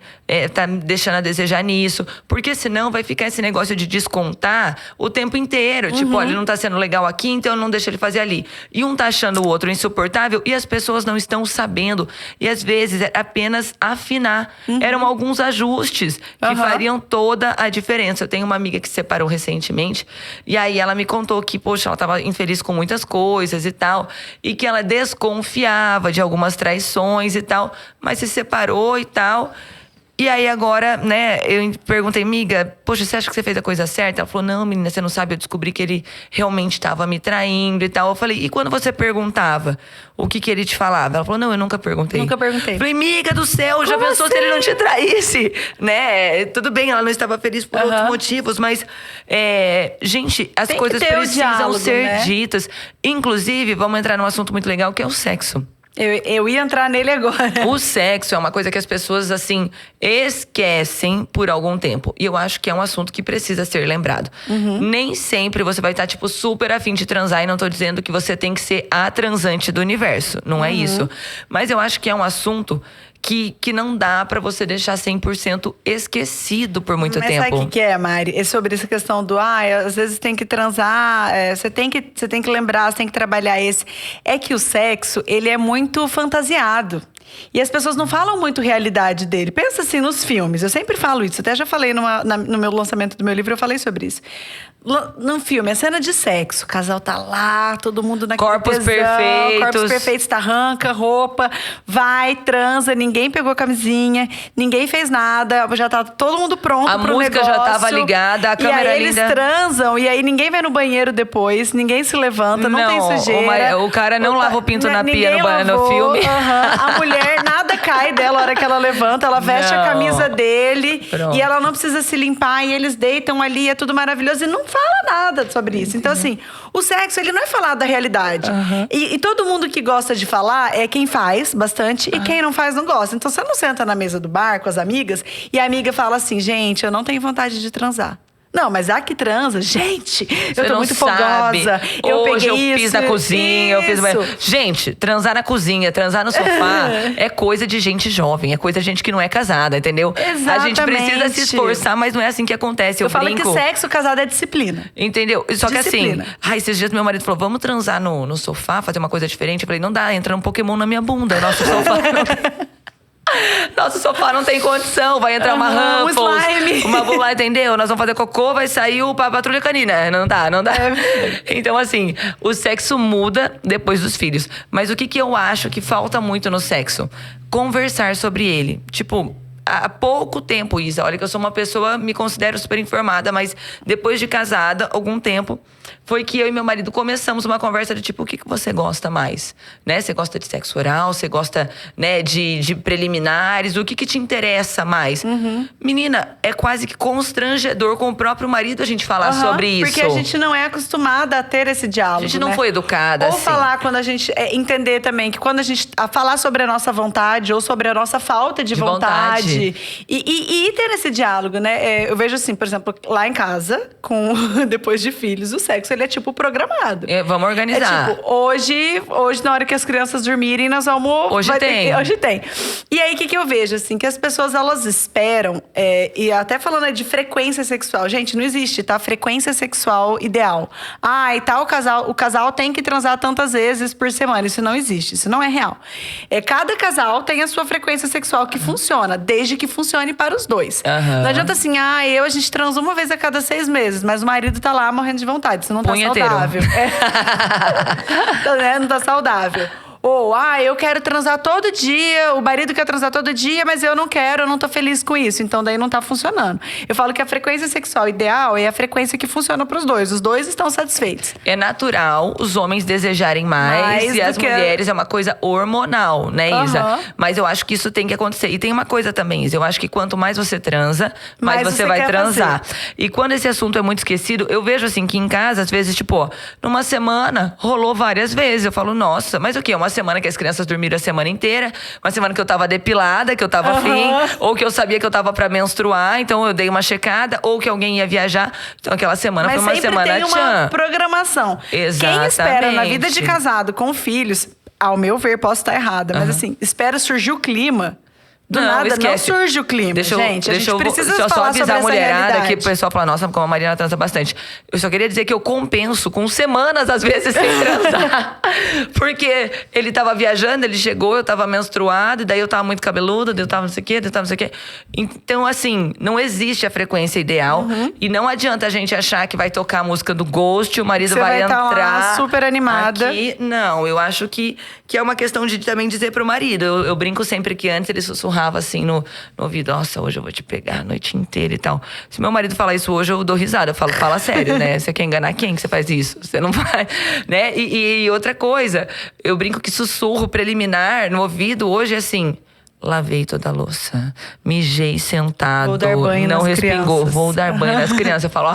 tá me deixando a desejar nisso, porque senão vai ficar esse negócio de descontar o tempo inteiro. Tipo, olha, ele não tá sendo legal aqui, então eu não deixo ele fazer ali. E um tá achando o outro insuportável e as pessoas não estão sabendo. E às vezes é apenas afinar. Eram alguns ajustes que fariam toda a diferença. Eu tenho uma amiga que se separou recentemente e aí ela me contou que, poxa, ela tava infeliz com muitas coisas e tal, e que ela desconfiava de algumas traições e tal, mas se separou e tal. E aí agora, né, eu perguntei, amiga, poxa, você acha que você fez a coisa certa? Ela falou, não, menina, você não sabe, eu descobri que ele realmente estava me traindo e tal. Eu falei, e quando você perguntava, o que ele te falava? Ela falou, não, eu nunca perguntei. Nunca perguntei. Falei, amiga do céu, já pensou se ele não te traísse? Né, tudo bem, ela não estava feliz por outros motivos, mas, gente, as coisas precisam diálogo, ser ditas. Inclusive, vamos entrar num assunto muito legal, que é o sexo. Eu ia entrar nele agora. O sexo é uma coisa que as pessoas, assim, esquecem por algum tempo. E eu acho que é um assunto que precisa ser lembrado. Nem sempre você vai estar, tipo, super afim de transar. E não tô dizendo que você tem que ser a transante do universo. Não é isso. Mas eu acho que é um assunto que não dá pra você deixar 100% esquecido por muito tempo. Mas sabe o que é, Mari? É sobre essa questão do, às vezes tem que transar, você tem que lembrar, você tem que trabalhar esse. É que o sexo, ele é muito fantasiado. E as pessoas não falam muito realidade dele. Pensa assim nos filmes, eu sempre falo isso. Até já falei no meu lançamento do meu livro, eu falei sobre isso. No filme, a cena de sexo, o casal tá lá, todo mundo naquele corpos perfeitos, tá, arranca roupa, vai, transa, ninguém pegou a camisinha, ninguém fez nada, já tá todo mundo pronto pro negócio. A música já tava ligada, a câmera linda. E aí eles transam, e aí ninguém vai no banheiro depois, ninguém se levanta, não tem sujeira. O cara não lava o pinto na pia no filme. A mulher mulher, nada cai dela a hora que ela levanta, ela veste a camisa dele e ela não precisa se limpar e eles deitam ali, é tudo maravilhoso e não fala nada sobre isso. Então, assim, o sexo, ele não é falar da realidade. E todo mundo que gosta de falar é quem faz bastante e quem não faz não gosta. Então, você não senta na mesa do bar com as amigas e a amiga fala assim, gente, eu não tenho vontade de transar. Não, mas a que transa, gente, eu tô muito fogosa. Hoje eu fiz na cozinha, eu fiz. Gente, transar na cozinha, transar no sofá é coisa de gente jovem, é coisa de gente que não é casada, entendeu? Exatamente. A gente precisa se esforçar, mas não é assim que acontece. Eu falo brinco. que sexo casado é disciplina. Entendeu? Só Disciplina. que assim, esses dias meu marido falou: vamos transar no sofá, fazer uma coisa diferente. Eu falei, não dá, entra um Pokémon na minha bunda. Nosso sofá não tem. Nosso sofá não tem condição, vai entrar uma Ruffles, uma bula, entendeu? Nós vamos fazer cocô, vai sair a patrulha canina. Não dá. Então, assim, o sexo muda depois dos filhos. Mas o que eu acho que falta muito no sexo? Conversar sobre ele. Tipo, há pouco tempo, Isa, olha que eu sou uma pessoa, me considero super informada, mas depois de casada, algum tempo, foi que eu e meu marido começamos uma conversa de tipo, o que você gosta mais? Né? Você gosta de sexo oral? Você gosta, né, de preliminares? O que te interessa mais? Menina, é quase que constrangedor com o próprio marido a gente falar sobre isso. Porque a gente não é acostumada a ter esse diálogo, a gente não foi educada assim. Ou falar quando a gente… entender também que quando a gente… falar sobre a nossa vontade ou sobre a nossa falta de vontade. E ter esse diálogo, né? Eu vejo assim, por exemplo, lá em casa, depois de filhos, o sexo, ele é tipo programado. Vamos organizar. É tipo, hoje na hora que as crianças dormirem, nós vamos… Hoje tem. E aí, o que eu vejo? Assim, que as pessoas, elas esperam… e até falando de frequência sexual. Gente, não existe, tá? Frequência sexual ideal. E tal o casal tem que transar tantas vezes por semana. Isso não existe, isso não é real. Cada casal tem a sua frequência sexual que funciona, desde que funcione para os dois. Não adianta assim, a gente transa uma vez a cada 6 meses, mas o marido tá lá morrendo de vontade. Isso não tá saudável. Não tá saudável. Ou, eu quero transar todo dia, o marido quer transar todo dia, mas eu não quero, eu não tô feliz com isso. Então, daí não tá funcionando. Eu falo que a frequência sexual ideal é a frequência que funciona pros dois. Os dois estão satisfeitos. É natural os homens desejarem mais e as mulheres é uma coisa hormonal, né, Isa? Mas eu acho que isso tem que acontecer. E tem uma coisa também, Isa, eu acho que quanto mais você transa, mais você vai transar. E quando esse assunto é muito esquecido, eu vejo assim que em casa, às vezes, tipo, numa semana, rolou várias vezes. Eu falo, nossa, mas o quê? Uma semana que as crianças dormiram a semana inteira, uma semana que eu tava depilada, que eu tava afim, ou que eu sabia que eu tava pra menstruar, então eu dei uma checada, ou que alguém ia viajar. Então aquela semana foi uma semana tem uma programação. Exatamente. Quem espera na vida de casado com filhos, ao meu ver, posso estar errada, mas assim, espera surgir o clima. Do nada, esquece. Não surge o clima, gente. A gente precisa falar só avisar sobre a mulherada realidade. que o pessoal fala, nossa, como a Marina transa bastante. Eu só queria dizer que eu compenso com semanas, às vezes, sem transar. Porque ele tava viajando, ele chegou, eu tava menstruada, e daí eu tava muito cabeluda, daí eu tava não sei o quê. Então, assim, não existe a frequência ideal. E não adianta a gente achar que vai tocar a música do Ghost, o marido vai entrar lá super animada. Aqui. Não, eu acho que é uma questão de também dizer pro marido. Eu brinco sempre que antes ele sussurrava assim no ouvido, nossa, hoje eu vou te pegar a noite inteira e tal. Se meu marido falar isso hoje, eu dou risada. Eu falo, fala sério, né? Você quer enganar quem que você faz isso? Você não vai, né? E outra coisa, eu brinco que sussurro preliminar no ouvido hoje é assim, lavei toda a louça, mijei sentado, vou dar banho não nas respingou, crianças. Vou dar banho nas crianças. Eu falo,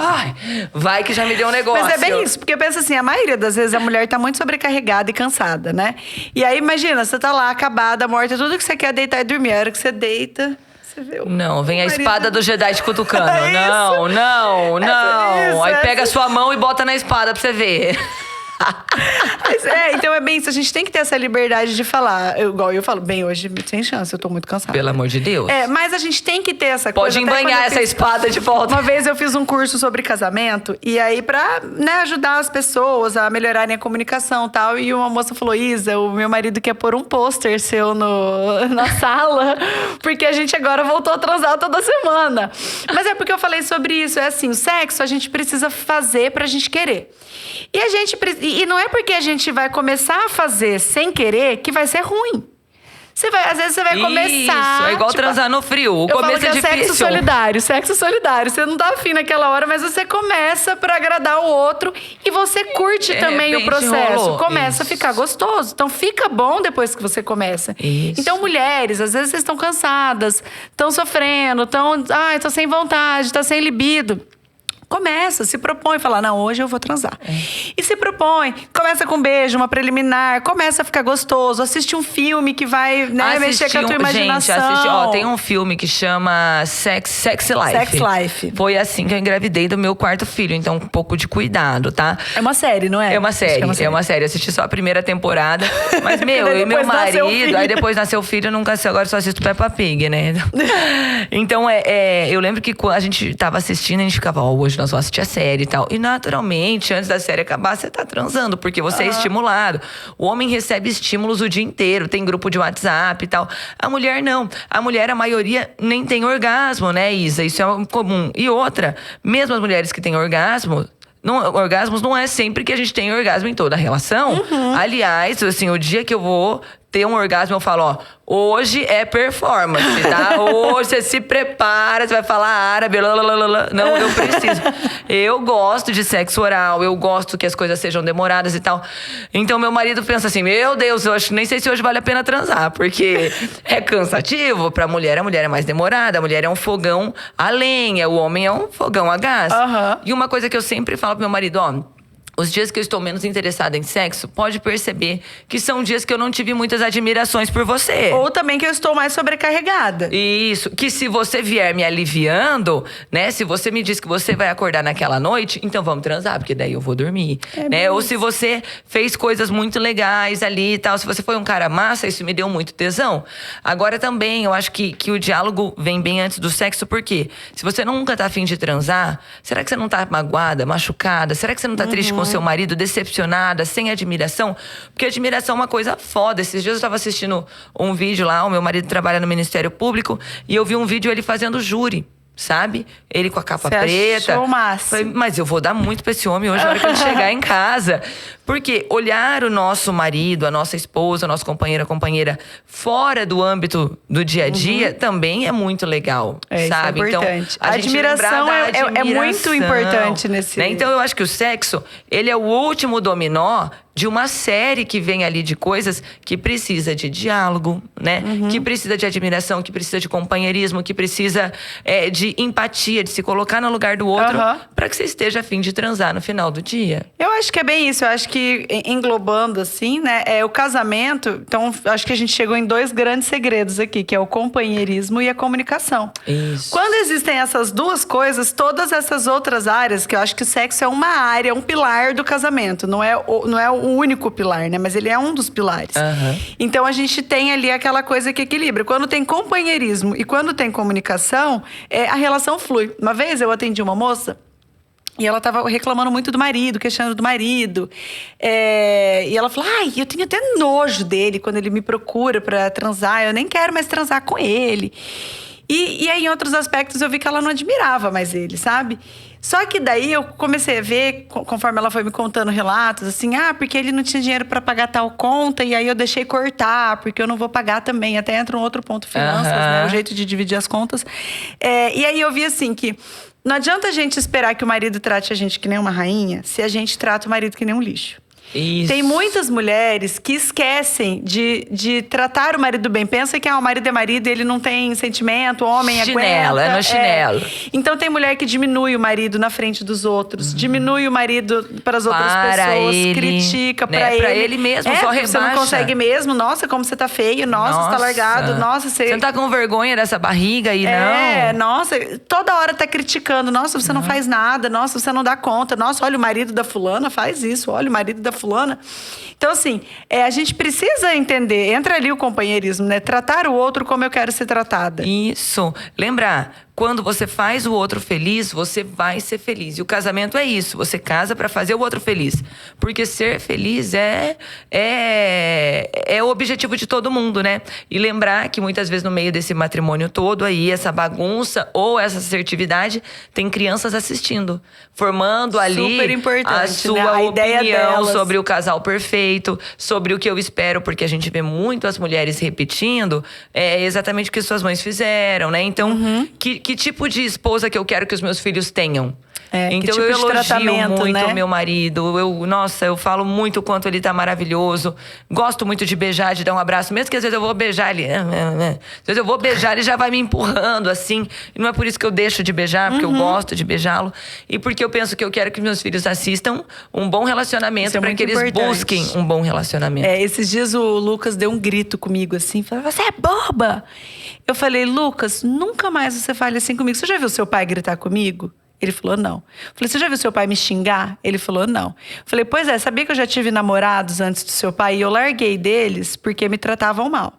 vai que já me deu um negócio. Mas é bem isso, porque pensa assim, a maioria das vezes a mulher tá muito sobrecarregada e cansada, né? E aí, imagina, você tá lá, acabada, morta, tudo que você quer é deitar e dormir. A hora que você deita… Não, vem a espada do Jedi te cutucando. Não. Isso, Aí pega a sua mão e bota na espada pra você ver. Mas então é bem isso. A gente tem que ter essa liberdade de falar. Igual eu falo, bem, hoje sem chance, eu tô muito cansada. Pelo amor de Deus. Mas a gente tem que ter essa coisa. Pode embanhar essa espada de volta. Uma vez eu fiz um curso sobre casamento. E aí, pra ajudar as pessoas a melhorarem a comunicação e tal. E uma moça falou, Isa, o meu marido quer pôr um pôster seu na sala. Porque a gente agora voltou a transar toda semana. Mas é porque eu falei sobre isso. É assim, o sexo a gente precisa fazer pra gente querer. E não é porque a gente vai começar a fazer sem querer que vai ser ruim. Às vezes você vai começar. Isso, é igual tipo, transar no frio. O eu falo começo que é é difícil. sexo solidário. Você não tá afim naquela hora, mas você começa pra agradar o outro e você curte De também o repente processo. rolou. Começa a Isso. ficar gostoso. Então fica bom depois que você começa. Isso. Então, mulheres, às vezes vocês estão cansadas, estão sofrendo, tô sem vontade, tá sem libido. Começa, se propõe, fala, não, hoje eu vou transar. E se propõe, começa com um beijo, uma preliminar, começa a ficar gostoso, assiste um filme que vai, né, mexer com a tua imaginação. Gente, tem um filme que chama Sex Life. Sex Life. Foi assim que eu engravidei do meu quarto filho, então um pouco de cuidado, tá? É uma série, não é? É uma Acho que série, Eu assisti só a primeira temporada. Mas, meu, eu e meu Depois nasceu o marido. filho. Aí depois nasceu o filho, eu nunca sei, agora só assisto Peppa Pig, né? Então, eu lembro que quando a gente tava assistindo, a gente ficava, hoje nós vamos assistir a série e tal. E naturalmente, antes da série acabar, você tá transando, porque você é estimulado. O homem recebe estímulos o dia inteiro, tem grupo de WhatsApp e tal. A mulher não. A mulher, a maioria, nem tem orgasmo, né, Isa? Isso é comum. E outra, mesmo as mulheres que têm orgasmos não é sempre que a gente tem orgasmo em toda a relação. Aliás, assim, o dia que eu vou ter um orgasmo, eu falo, ó, hoje é performance, tá? Hoje você se prepara, você vai falar árabe, lalalala. Não, eu preciso. Eu gosto de sexo oral, eu gosto que as coisas sejam demoradas e tal. Então, meu marido pensa assim, meu Deus, eu nem sei se hoje vale a pena transar, porque é cansativo pra mulher, a mulher é mais demorada, a mulher é um fogão a lenha, o homem é um fogão a gás. E uma coisa que eu sempre falo pro meu marido, ó, os dias que eu estou menos interessada em sexo, pode perceber que são dias que eu não tive muitas admirações por você. Ou também que eu estou mais sobrecarregada. Isso, que se você vier me aliviando, né? Se você me diz que você vai acordar naquela noite, então vamos transar, porque daí eu vou dormir, né? Ou se você fez coisas muito legais ali e tal, se você foi um cara massa, isso me deu muito tesão. Agora também, eu acho que o diálogo vem bem antes do sexo, porque se você nunca tá afim de transar, será que você não tá magoada, machucada? Será que você não tá triste com seu marido, decepcionada, sem admiração? Porque admiração é uma coisa foda. Esses dias eu estava assistindo um vídeo lá, o meu marido trabalha no Ministério Público, e eu vi um vídeo ele fazendo júri, sabe? Ele com a capa preta. Achou massa. Falei, mas eu vou dar muito pra esse homem hoje, na hora que ele chegar em casa. Porque olhar o nosso marido, a nossa esposa, o nosso companheiro, a companheira, fora do âmbito do dia a dia, também é muito legal, sabe? Isso é importante. Então, a gente admiração lembrar da é muito importante nesse... né? Então, eu acho que o sexo, ele é o último dominó de uma série que vem ali de coisas que precisa de diálogo, né? Que precisa de admiração, que precisa de companheirismo, que precisa de empatia, de se colocar no lugar do outro, para que você esteja a fim de transar no final do dia. Eu acho que é bem isso. Eu acho que, englobando assim, né? O casamento... Então, acho que a gente chegou em 2 grandes segredos aqui, que é o companheirismo e a comunicação. Isso. Quando existem essas duas coisas, todas essas outras áreas, que eu acho que o sexo é uma área, um pilar do casamento. Não é o único pilar, né? Mas ele é um dos pilares. Então, a gente tem ali aquela coisa que equilibra. Quando tem companheirismo e quando tem comunicação, a relação flui. Uma vez eu atendi uma moça e ela tava reclamando muito do marido, questionando do marido. E ela falou, eu tenho até nojo dele quando ele me procura pra transar. Eu nem quero mais transar com ele. E aí, em outros aspectos, eu vi que ela não admirava mais ele, sabe? Só que daí eu comecei a ver, conforme ela foi me contando relatos, assim, porque ele não tinha dinheiro pra pagar tal conta, e aí eu deixei cortar, porque eu não vou pagar também. Até entra um outro ponto, finanças, né? O jeito de dividir as contas. E aí eu vi assim que não adianta a gente esperar que o marido trate a gente que nem uma rainha, se a gente trata o marido que nem um lixo. Isso. Tem muitas mulheres que esquecem de tratar o marido bem. Pensa que o marido é marido e ele não tem sentimento, o homem chinelo, aguenta. É no chinelo. Então tem mulher que diminui o marido na frente dos outros, diminui o marido para as outras pessoas, ele, critica né? pra ele. Pra ele mesmo, só rebaixa. Você não consegue mesmo, nossa, como você tá feio, nossa, você tá largado, nossa, você não tá com vergonha dessa barriga aí, não? Nossa, toda hora tá criticando, nossa, você não faz nada, nossa, você não dá conta, nossa, olha o marido da fulana faz isso, olha o marido da fulana. Então, assim, a gente precisa entender, entra ali o companheirismo, né? Tratar o outro como eu quero ser tratada. Isso. Lembrar, quando você faz o outro feliz, você vai ser feliz. E o casamento é isso. Você casa para fazer o outro feliz. Porque ser feliz é o objetivo de todo mundo, né? E lembrar que muitas vezes no meio desse matrimônio todo aí, essa bagunça ou essa assertividade, tem crianças assistindo. Formando ali super importante, a sua né? A ideia opinião delas. sobre o casal perfeito, sobre o que eu espero, porque a gente vê muito as mulheres repetindo exatamente o que suas mães fizeram, né? Então, que tipo de esposa que eu quero que os meus filhos tenham? Então tipo eu de elogio tratamento, muito né? o meu marido. Eu falo muito o quanto ele tá maravilhoso. Gosto muito de beijar, de dar um abraço. Mesmo que às vezes eu vou beijar ele. Às vezes eu vou beijar, ele já vai me empurrando, assim. E não é por isso que eu deixo de beijar, porque eu gosto de beijá-lo. E porque eu penso que eu quero que meus filhos assistam um bom relacionamento, para que eles busquem um bom relacionamento. Esses dias o Lucas deu um grito comigo assim, falou: "Você é boba!" Eu falei: "Lucas, nunca mais você fale assim comigo. Você já viu seu pai gritar comigo?" Ele falou: "Não." Eu falei: "Você já viu seu pai me xingar?" Ele falou: "Não." Eu falei: "Pois é, sabia que eu já tive namorados antes do seu pai e eu larguei deles porque me tratavam mal.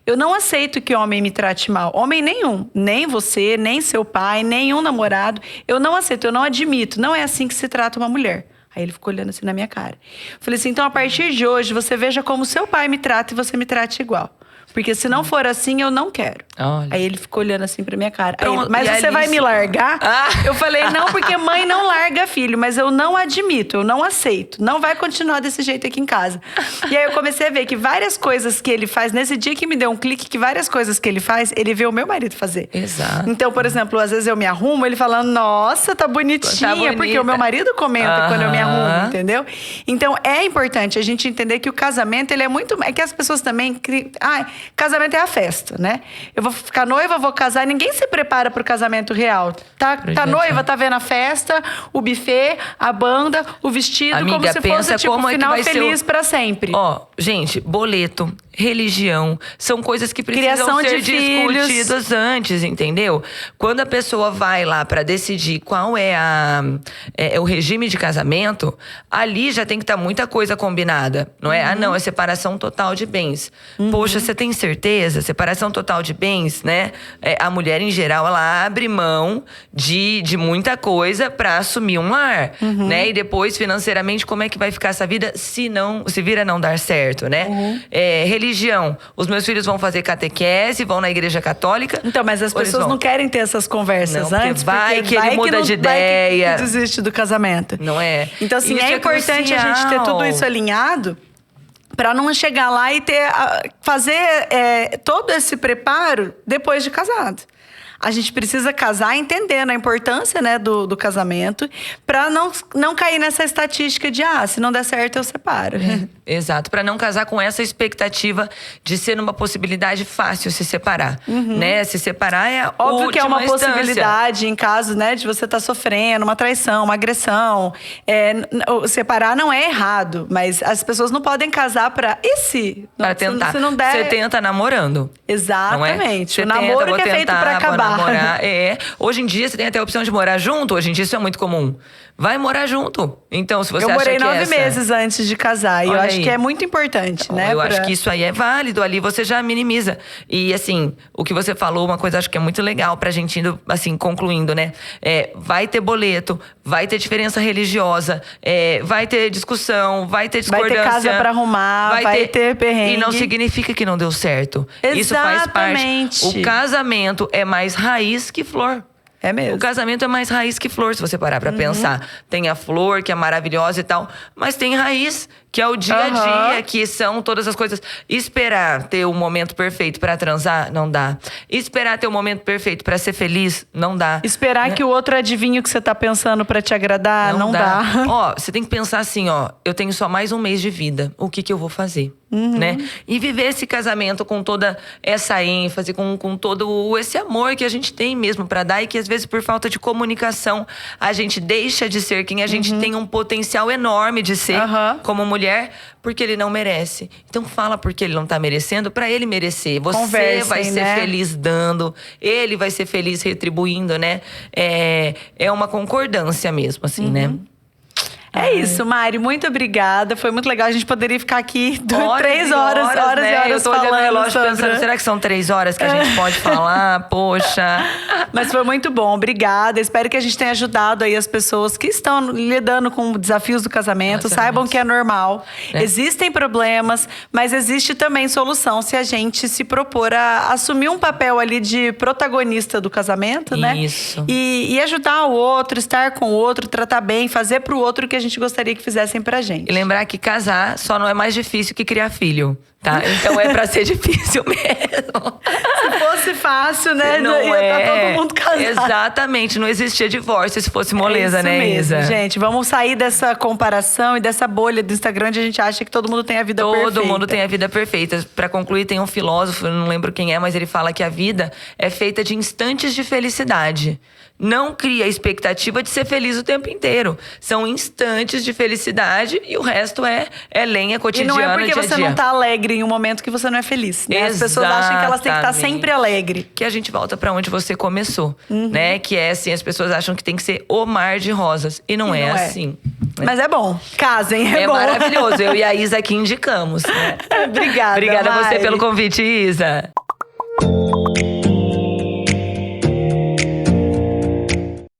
Eu não aceito que homem me trate mal. Homem nenhum. Nem você, nem seu pai, nenhum namorado. Eu não aceito, eu não admito. Não é assim que se trata uma mulher." Aí ele ficou olhando assim na minha cara. Eu falei assim: "Então, a partir de hoje, você veja como seu pai me trata e você me trate igual. Porque se não for assim, eu não quero." Olha. Aí ele ficou olhando assim pra minha cara. Pronto, Aí ele: "Mas você vai me largar?" Eu falei: "Não, porque mãe não larga filho. Mas eu não admito, eu não aceito. Não vai continuar desse jeito aqui em casa." E aí eu comecei a ver que várias coisas que ele faz, nesse dia que me deu um clique, que várias coisas que ele faz, ele vê o meu marido fazer. Exato. Então, por exemplo, às vezes eu me arrumo, ele fala: "Nossa, tá bonitinha." Tá bonita. Porque o meu marido comenta quando eu me arrumo, entendeu? Então, é importante a gente entender que o casamento, ele é muito... É que as pessoas também... Casamento é a festa, né? Eu vou ficar noiva, vou casar. Ninguém se prepara pro casamento real. Tá noiva, tá vendo a festa, o buffet, a banda, o vestido, amiga, como se fosse tipo um final feliz pra sempre. Ó, gente, boleto, religião, são coisas que precisam Criação ser de filhos. discutidas antes, entendeu? Quando a pessoa vai lá pra decidir qual é o regime de casamento, ali já tem que estar muita coisa combinada, não é? Não, é separação total de bens. Poxa, você tem certeza? Separação total de bens, né? A mulher, em geral, ela abre mão de muita coisa pra assumir um lar, né? E depois, financeiramente, como é que vai ficar essa vida se vir a não dar certo, né? Religião. Os meus filhos vão fazer catequese, vão na igreja católica. Então, mas as pessoas não querem ter essas conversas não, antes, vai porque que ele muda de ideia. Vai que desiste do casamento. Não é? Então, assim, Isso é importante a gente ter tudo isso alinhado para não chegar lá e fazer todo esse preparo depois de casado. A gente precisa casar entendendo a importância, né, do casamento, para não cair nessa estatística de se não der certo, eu separo. Exato, para não casar com essa expectativa de ser uma possibilidade fácil se separar, né? Se separar é a Óbvio que é uma última possibilidade em caso, né, de você estar sofrendo uma traição, uma agressão. Separar não é errado, mas as pessoas não podem casar para para tentar. Se não der... Você tenta namorando. Exatamente. Não é? O namoro que é feito para acabar. Namorar, Hoje em dia você tem até a opção de morar junto. Hoje em dia isso é muito comum. Vai morar junto. Então, se você acha que eu morei 9 meses antes de casar. E eu acho que é muito importante, né? Eu acho que isso aí é válido. Ali você já minimiza. E, assim, o que você falou, uma coisa acho que é muito legal pra gente indo, assim, concluindo, né? Vai ter boleto, vai ter diferença religiosa, vai ter discussão, vai ter discordância. Vai ter casa pra arrumar, vai ter perrengue. E não significa que não deu certo. Exatamente. Isso faz parte. O casamento é mais raiz que flor. É mesmo. O casamento é mais raiz que flor, se você parar pra pensar. Tem a flor, que é maravilhosa e tal, mas tem raiz, que é o dia a dia, que são todas as coisas. Esperar ter o momento perfeito pra transar, não dá. Esperar ter o momento perfeito pra ser feliz, não dá. Esperar que o outro adivinhe o que você tá pensando pra te agradar, não dá. Ó, você tem que pensar assim, eu tenho só mais um mês de vida. O que eu vou fazer? Né? E viver esse casamento com toda essa ênfase, com todo esse amor que a gente tem mesmo pra dar, e que às vezes por falta de comunicação a gente deixa de ser quem a gente tem um potencial enorme de ser como mulher, porque ele não merece. Então fala porque ele não tá merecendo, pra ele merecer. Você vai ser feliz dando, ele vai ser feliz retribuindo, né? É uma concordância mesmo, assim, né? É isso, Mari. Muito obrigada. Foi muito legal. A gente poderia ficar aqui 3 horas, né? e horas Eu tô olhando o relógio sobre... pensando, será que são 3 horas que a gente pode falar? Poxa. Mas foi muito bom. Obrigada. Espero que a gente tenha ajudado aí as pessoas que estão lidando com desafios do casamento. Saibam que é normal. Existem problemas, mas existe também solução se a gente se propor a assumir um papel ali de protagonista do casamento, né? Isso. E ajudar o outro, estar com o outro, tratar bem, fazer pro outro o que a gente gostaria que fizessem pra gente. E lembrar que casar só não é mais difícil que criar filho, tá? Então é pra ser difícil mesmo. Se fosse fácil, né? Não ia estar todo mundo casado. Exatamente, não existia divórcio se fosse moleza, isso né, mesmo, Isa? gente. Vamos sair dessa comparação e dessa bolha do Instagram onde a gente acha que todo mundo tem a vida perfeita. Todo mundo tem a vida perfeita. Pra concluir, tem um filósofo, eu não lembro quem é, mas ele fala que a vida é feita de instantes de felicidade. Não cria a expectativa de ser feliz o tempo inteiro. São instantes de felicidade e o resto é lenha cotidiana, E não é porque dia a você dia. não tá alegre em um momento que você não é feliz, né? As pessoas acham que elas têm que estar sempre alegre. Que a gente volta pra onde você começou, né? Que é assim, as pessoas acham que tem que ser o mar de rosas. E não é assim. Mas é bom. Casem, é bom. É maravilhoso. Eu e a Isa aqui indicamos. Né? Obrigada, Obrigada a você Mari. pelo convite, Isa.